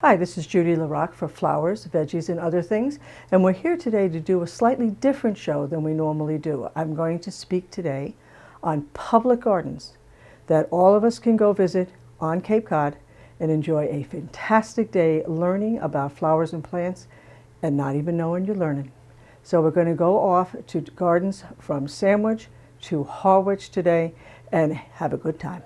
Hi, this is Judy LaRocque for Flowers, Veggies, and Other Things, and we're here today to do a slightly different show than we normally do. I'm going to speak today on public gardens that all of us can go visit on Cape Cod and enjoy a fantastic day learning about flowers and plants and not even knowing you're learning. So we're going to go off to gardens from Sandwich to Harwich today and have a good time.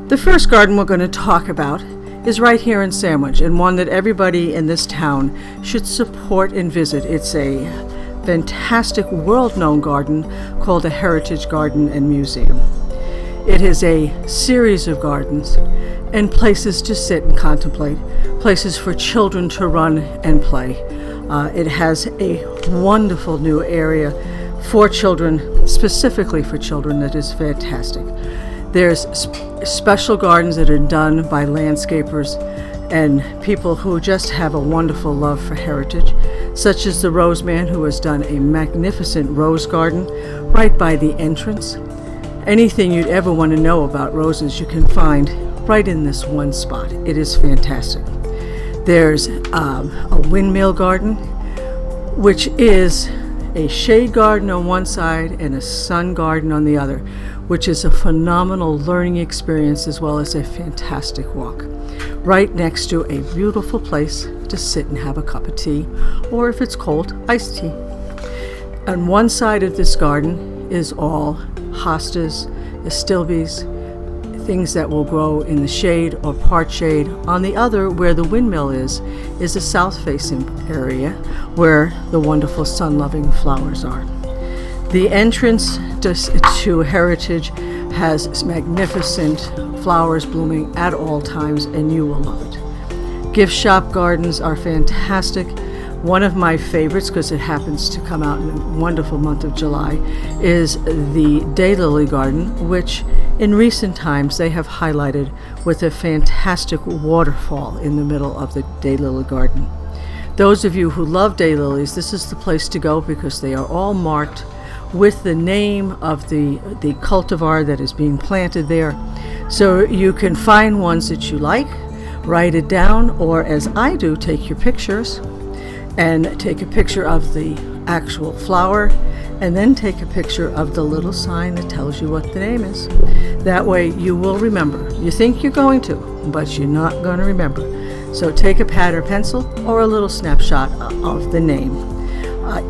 The first garden we're going to talk about is right here in Sandwich, and one that everybody in this town should support and visit. It's a fantastic world-known garden called a Heritage Garden and Museum. It is a series of gardens and places to sit and contemplate, places for children to run and play. It has a wonderful new area for children, specifically for children, that is fantastic. There's special gardens that are done by landscapers and people who just have a wonderful love for heritage, such as the Rose Man, who has done a magnificent rose garden right by the entrance. Anything you'd ever want to know about roses you can find right in this one spot. It is fantastic. There's a windmill garden, which is a shade garden on one side and a sun garden on the other, which is a phenomenal learning experience as well as a fantastic walk. Right next to a beautiful place to sit and have a cup of tea, or if it's cold, iced tea. On one side of this garden is all hostas, astilbes, things that will grow in the shade or part shade. On the other, where the windmill is a south-facing area where the wonderful sun-loving flowers are. The entrance to Heritage has magnificent flowers blooming at all times, and you will love it. Gift shop gardens are fantastic. One of my favorites, because it happens to come out in a wonderful month of July, is the Daylily Garden, which in recent times they have highlighted with a fantastic waterfall in the middle of the Daylily Garden. Those of you who love daylilies, this is the place to go because they are all marked with the name of the cultivar that is being planted there. So you can find ones that you like, write it down, or as I do, take your pictures and take a picture of the actual flower and then take a picture of the little sign that tells you what the name is. That way you will remember. You think you're going to, but you're not going to remember. So take a pad or pencil or a little snapshot of the name.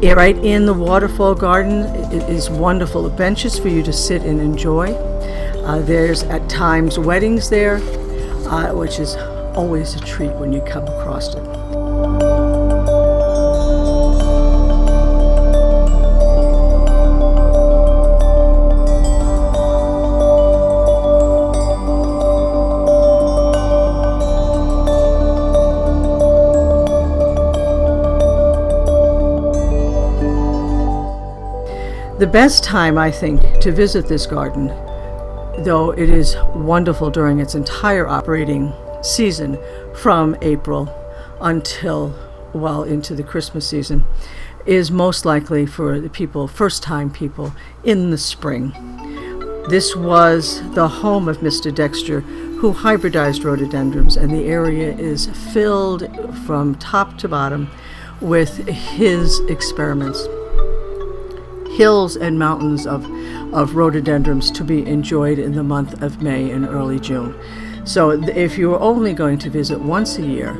Right in the waterfall garden, it is wonderful benches for you to sit and enjoy. There's at times weddings there, which is always a treat when you come across it. The best time, I think, to visit this garden, though it is wonderful during its entire operating season from April until well into the Christmas season, is most likely for the people, first-time people, in the spring. This was the home of Mr. Dexter, who hybridized rhododendrons, and the area is filled from top to bottom with his experiments. Hills and mountains of rhododendrons to be enjoyed in the month of May and early June. So if you were only going to visit once a year,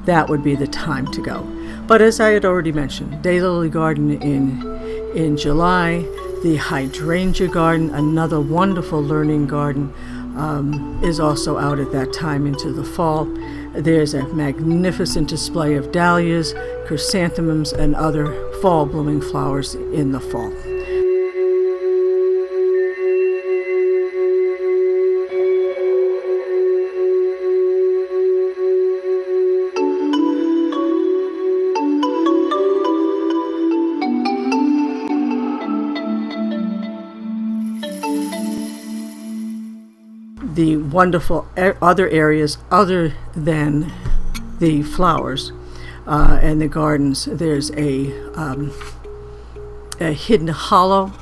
that would be the time to go. But as I had already mentioned, Daylily Garden in July, the Hydrangea Garden, another wonderful learning garden, is also out at that time into the fall. There's a magnificent display of dahlias, chrysanthemums, and other fall blooming flowers in the fall. the wonderful other areas other than the flowers and the gardens. There's a hidden hollow,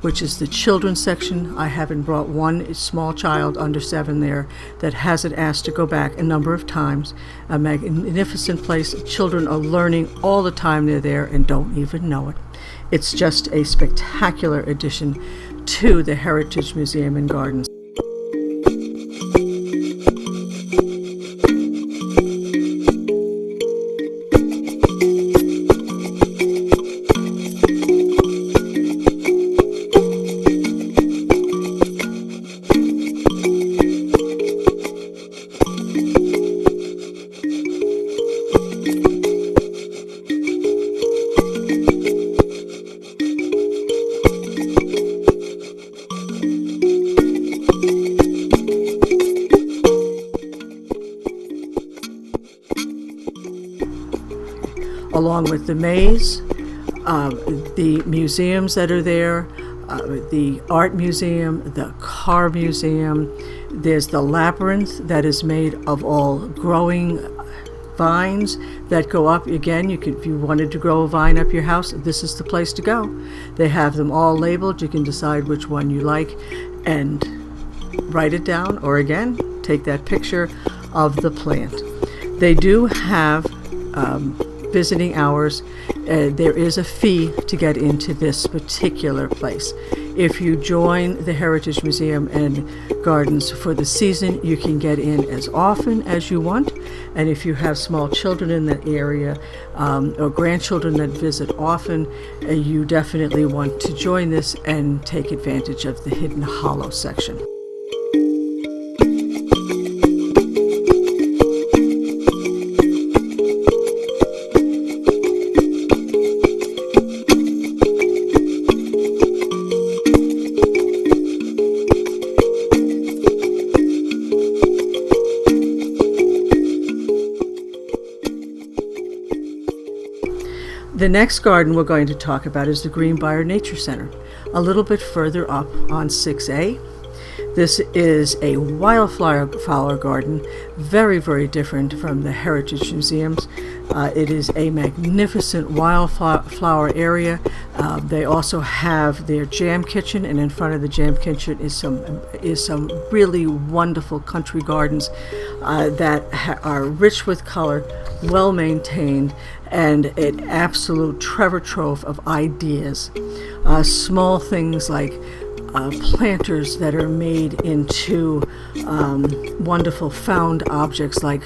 which is the children's section. I haven't brought one small child under 7 there that hasn't asked to go back a number of times. A magnificent place. Children are learning all the time they're there and don't even know it. It's just a spectacular addition to the Heritage Museum and Gardens. Along with the maze, the museums that are there, the art museum, the car museum. There's the labyrinth that is made of all growing vines that go up. Again, if you wanted to grow a vine up your house, this is the place to go. They have them all labeled. You can decide which one you like and write it down, or again, take that picture of the plant. They do have visiting hours. There is a fee to get into this particular place. If you join the Heritage Museum and Gardens for the season, you can get in as often as you want. And if you have small children in that area or grandchildren that visit often, you definitely want to join this and take advantage of the Hidden Hollow section. The next garden we're going to talk about is the Greenbrier Nature Center, a little bit further up on 6A. This is a wildflower garden, very, very different from the Heritage Museums. It is a magnificent wildflower area. They also have their jam kitchen, and in front of the jam kitchen is some really wonderful country gardens that are rich with color, well maintained, and an absolute treasure trove of ideas. Small things like planters that are made into wonderful found objects, like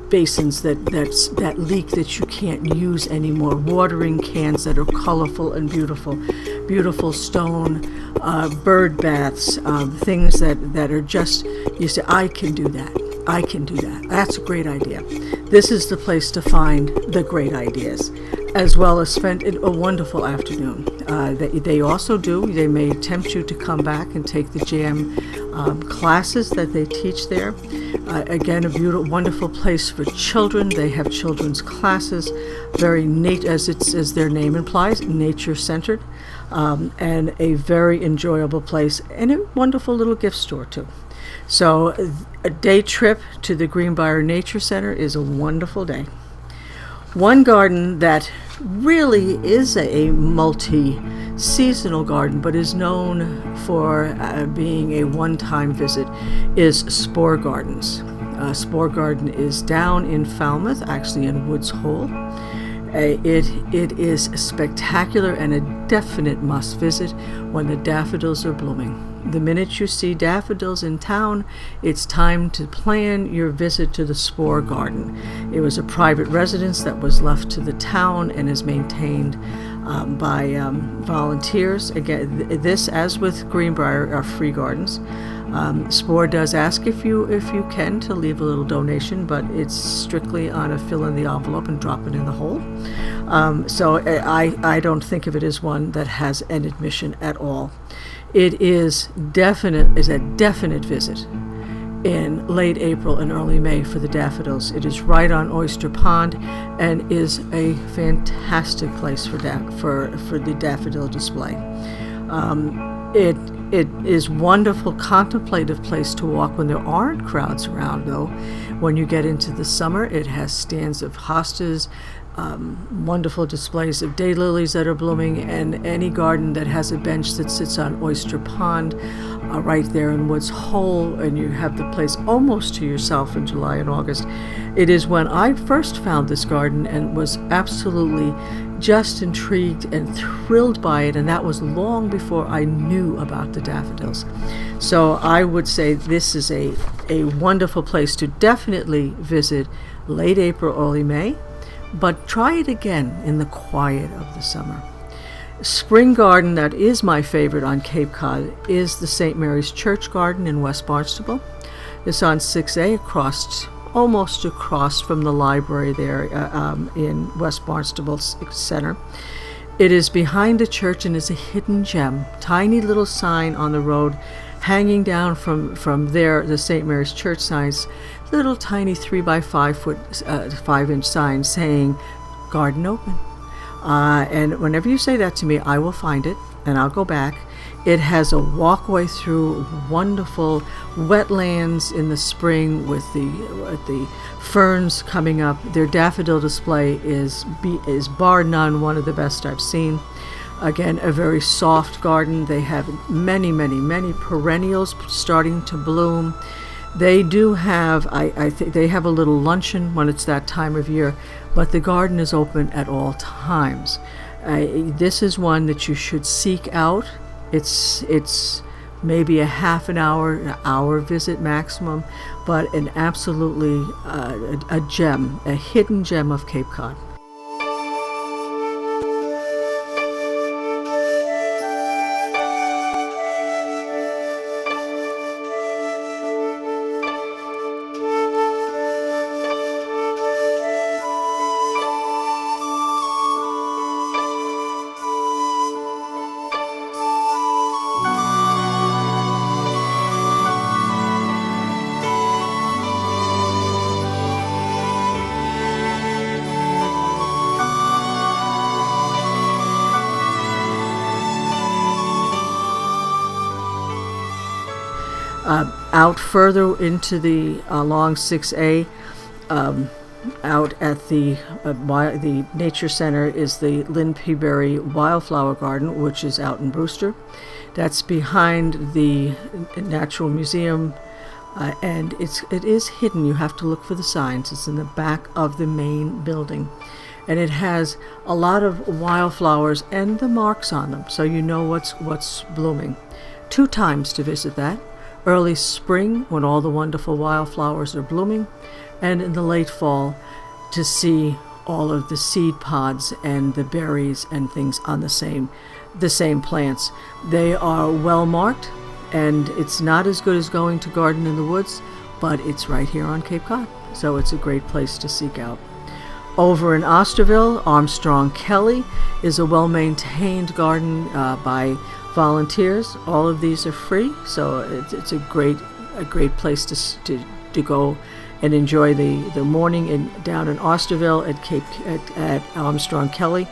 basins that leak that you can't use anymore, watering cans that are colorful and beautiful stone, bird baths, things that are just, you say, I can do that. That's a great idea. This is the place to find the great ideas, as well as spend a wonderful afternoon. They may tempt you to come back and take the jam classes that they teach there. Again, a beautiful, wonderful place for children. They have children's classes, very as their name implies, nature-centered, and a very enjoyable place, and a wonderful little gift store too. So a day trip to the Greenbrier Nature Center is a wonderful day. One garden that really is a multi-seasonal garden, but is known for being a one-time visit, is Spore Gardens. Spore Garden is down in Falmouth, actually in Woods Hole. It is spectacular and a definite must visit when the daffodils are blooming. The minute you see daffodils in town, it's time to plan your visit to the Spore Garden. It was a private residence that was left to the town and is maintained by volunteers. Again, this, as with Greenbrier, are free gardens. Spore does ask if you can to leave a little donation, but it's strictly on a fill in the envelope and drop it in the hole. So I don't think of it as one that has an admission at all. It is a definite visit in late April and early May for the daffodils. It is right on Oyster Pond and is a fantastic place for the daffodil display. It is wonderful, contemplative place to walk when there aren't crowds around, though. When you get into the summer, it has stands of hostas, wonderful displays of daylilies that are blooming, and any garden that has a bench that sits on Oyster Pond, right there in Woods Hole, and you have the place almost to yourself in July and August. It is when I first found this garden and was absolutely just intrigued and thrilled by it, and that was long before I knew about the daffodils. So I would say this is a wonderful place to definitely visit late April, early May, but try it again in the quiet of the summer. Spring garden that is my favorite on Cape Cod is the St. Mary's Church Garden in West Barnstable. It's on 6A, almost across from the library there in West Barnstable Center. It is behind the church and is a hidden gem. Tiny little sign on the road hanging down from there, the St. Mary's Church signs, little tiny 5-inch sign saying, "Garden open." And whenever you say that to me, I will find it and I'll go back. It has a walkway through wonderful wetlands in the spring with the ferns coming up. Their daffodil display is bar none one of the best I've seen. Again, a very soft garden. They have many, many, many perennials starting to bloom. They do have, I think they have a little luncheon when it's that time of year, but the garden is open at all times. This is one that you should seek out. It's maybe a half an hour visit maximum, but an absolutely a gem, a hidden gem of Cape Cod. Out further into the along 6A, out at the Nature Center is the Lynn P. Berry Wildflower Garden, which is out in Brewster. That's behind the Natural Museum, and it is hidden. You have to look for the signs. It's in the back of the main building, and it has a lot of wildflowers and the marks on them, so you know what's blooming. 2 times to visit that. Early spring, when all the wonderful wildflowers are blooming, and in the late fall to see all of the seed pods and the berries and things on the same plants. They are well marked, and it's not as good as going to Garden in the Woods, but it's right here on Cape Cod, so it's a great place to seek out. Over in Osterville, Armstrong Kelly is a well-maintained garden by volunteers. All of these are free, so it's a great place to go and enjoy the morning down in Osterville at Armstrong Kelly,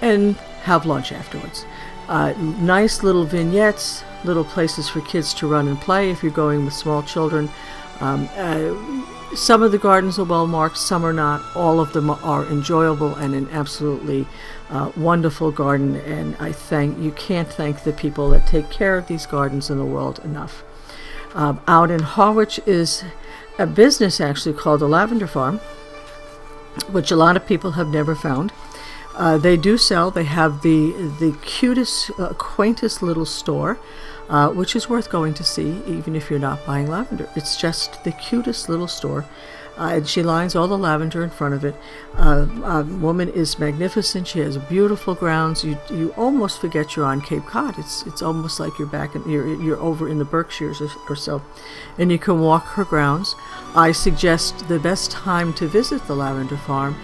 and have lunch afterwards. Nice little vignettes, little places for kids to run and play if you're going with small children. Some of the gardens are well marked, some are not. All of them are enjoyable and an absolutely wonderful garden, and you can't thank the people that take care of these gardens in the world enough. Out in Harwich is a business actually called the Lavender Farm, which a lot of people have never found. They do sell. They have the cutest, quaintest little store, which is worth going to see, even if you're not buying lavender. It's just the cutest little store. And she lines all the lavender in front of it. Woman is magnificent. She has beautiful grounds. You almost forget you're on Cape Cod. It's almost like you're over in the Berkshires or so, and you can walk her grounds. I suggest the best time to visit the lavender farm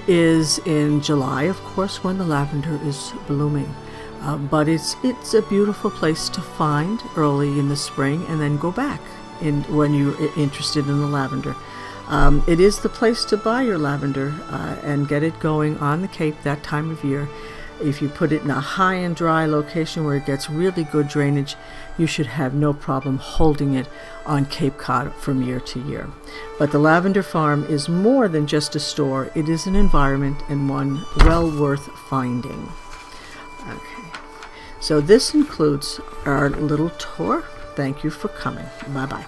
is in July, of course, when the lavender is blooming. But it's a beautiful place to find early in the spring, and then go back when you're interested in the lavender. It is the place to buy your lavender and get it going on the Cape that time of year. If you put it in a high and dry location where it gets really good drainage, you should have no problem holding it on Cape Cod from year to year. But the lavender farm is more than just a store. It is an environment, and one well worth finding. Okay, so this includes our little tour. Thank you for coming. Bye-bye.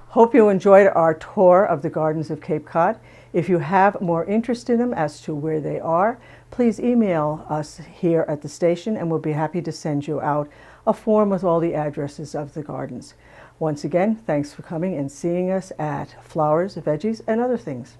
Hope you enjoyed our tour of the gardens of Cape Cod. If you have more interest in them as to where they are, please email us here at the station and we'll be happy to send you out a form with all the addresses of the gardens. Once again, thanks for coming and seeing us at Flowers, Veggies, and Other Things.